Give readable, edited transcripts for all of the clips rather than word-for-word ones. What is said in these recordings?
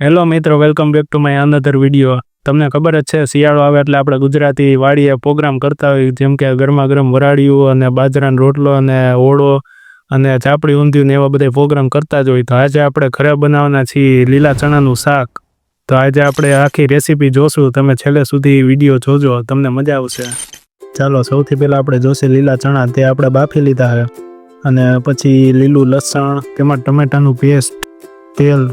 Hello મિત્રો, welcome back to my another video. તમને ખબર જ છે, શિયાળો આવે એટલે આપણે ગુજરાતી વાડીએ પ્રોગ્રામ કરતા હોય, જેમ કે ગરમા ગરમ વરાળિયું અને બાજરાનો રોટલો અને ઓળો અને ચાપડી ઊંધિયું ને એવા બધા પ્રોગ્રામ કરતા જ હોય। તો આજે આપણે ઘરે બનાવવાના છીએ લીલા ચણાનું શાક। તો આજે આપણે આખી રેસીપી જોશું, તમે છેલ્લે સુધી વિડીયો જોજો, તમને મજા આવશે। ચાલો, સૌથી પહેલાં આપણે જોશે લીલા ચણા, તે આપણે બાફી લીધા છે, અને પછી લીલું લસણ, તેમાં ટમેટાનું પેસ્ટ, તેલ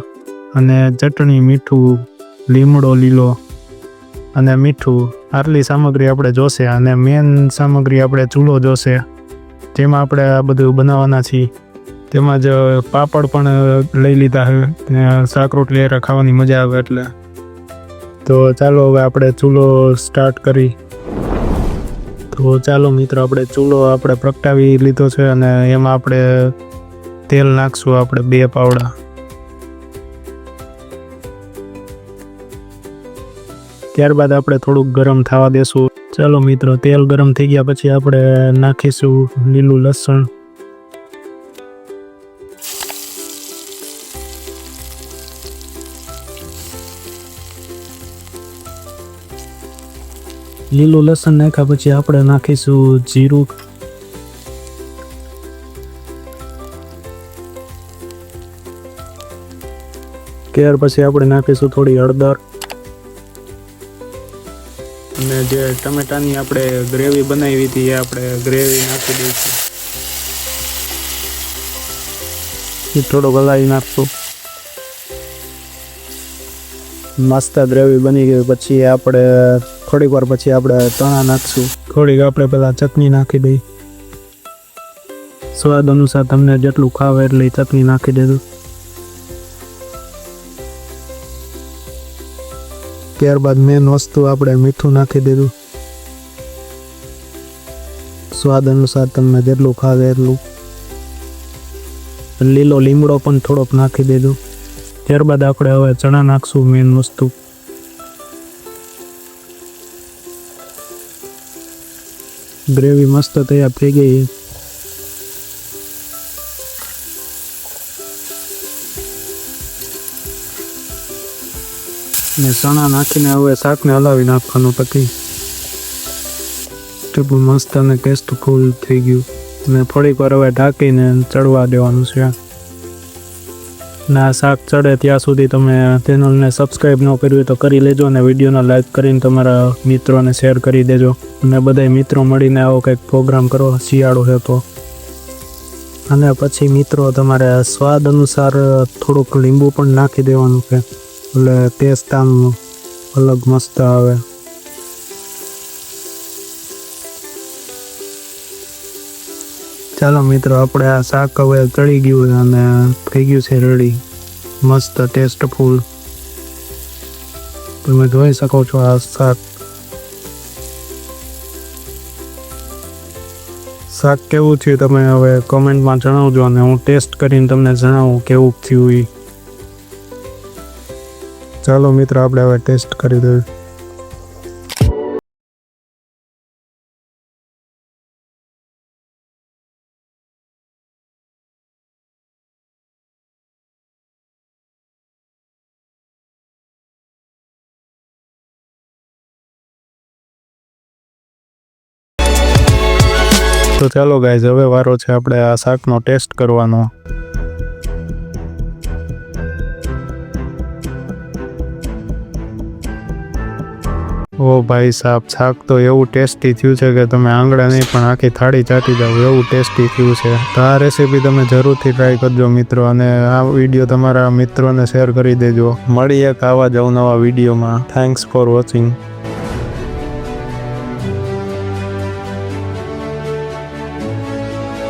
અને ચટણી, મીઠું, લીમડો લીલો અને મીઠું, આટલી સામગ્રી આપણે જોશે। અને મેન સામગ્રી આપણે ચૂલો જોશે, જેમાં આપણે આ બધું બનાવવાના છીએ। તેમાં જ પાપડ પણ લઈ લીધા છે, શાક રોટલી હારે ખાવાની મજા આવે એટલે। તો ચાલો હવે આપણે ચૂલો સ્ટાર્ટ કરી। તો ચાલો મિત્રો, આપણે ચૂલો આપણે પ્રગટાવી લીધો છે, અને એમાં આપણે તેલ નાખશું, આપણે 2 પાવડા। ત્યારબાદ આપણે થોડુંક ગરમ થવા દેશું। ચાલો મિત્રો, તેલ ગરમ થઈ ગયા પછી આપણે નાખીશું લીલું લસણ, લીલું લસણ નાખ્યા પછી આપણે નાખીશું જીરું, ત્યાર પછી આપણે નાખીશું થોડી હળદર, અને જે ટમેટાની આપણે ગ્રેવી બનાવી હતી એ આપણે ગ્રેવી નાખી દઈશું, એ થોડો ગલાવી નાખશું। મસ્ત ગ્રેવી બની ગઈ પછી આપણે થોડીક વાર પછી આપણે ચણા નાખશું। થોડીક આપણે પહેલાં ચટણી નાખી દઈ, સ્વાદ અનુસાર તમને જેટલું ખાવે એટલી ચટણી નાખી દેજો। ત્યારબાદ મેન વસ્તુ આપણે મીઠું નાખી દીધું, સ્વાદ અનુસાર તમને જેટલું ખાવે એટલું। લીલો લીમડો પણ થોડોક નાખી દીધું। ત્યારબાદ આપણે હવે ચણા નાખશું, મેન વસ્તુ। ગ્રેવી મસ્ત તૈયાર થઈ ગઈ। ને ચણા નાખીને હવે શાકને હલાવી નાખવાનું પછી એટલું મસ્ત અને ટેસ્ટફુલ થઈ ગયું। અને થોડીક વાર હવે ઢાંકીને ચડવા દેવાનું છે। ના શાક ચડે ત્યાં સુધી તમે ચેનલને સબસ્ક્રાઈબ ન કર્યું તો કરી લેજો, અને વિડીયોને લાઈક કરીને તમારા મિત્રોને શેર કરી દેજો। અને બધા મિત્રો મળીને આવો કંઈક પ્રોગ્રામ કરો, શિયાળો છે તો। અને પછી મિત્રો તમારે સ્વાદ અનુસાર થોડુંક લીંબુ પણ નાખી દેવાનું છે, એટલે ટેસ્ટ આમ અલગ મસ્ત આવે। ચાલો મિત્રો, આપણે આ શાક હવે ચડી ગયું અને થઈ ગયું છે રેડી, મસ્ત ટેસ્ટફુલ। તમે જોઈ શકો છો આ શાક કેવું થયું તમે હવે કોમેન્ટમાં જણાવજો, અને હું ટેસ્ટ કરીને તમને જણાવું કેવું થયું એ। ચાલો મિત્રો, આપણે હવે ટેસ્ટ કરી દઈએ। તો ચાલો ગાઈઝ, હવે વારો છે આપણે આ શાકનો ટેસ્ટ કરવાનો। ઓ ભાઈ સાહેબ, શાક તો એવું ટેસ્ટી થયું છે કે તમે આંગળા નહીં પણ આખી થાળી ચાટી જાવ, એવું ટેસ્ટી થયું છે। તો આ રેસીપી તમે જરૂરથી ટ્રાય કરજો મિત્રો, અને આ વિડીયો તમારા મિત્રોને શેર કરી દેજો। મળીએ એક આવા જ અવનવા વિડીયોમાં। Thanks for watching.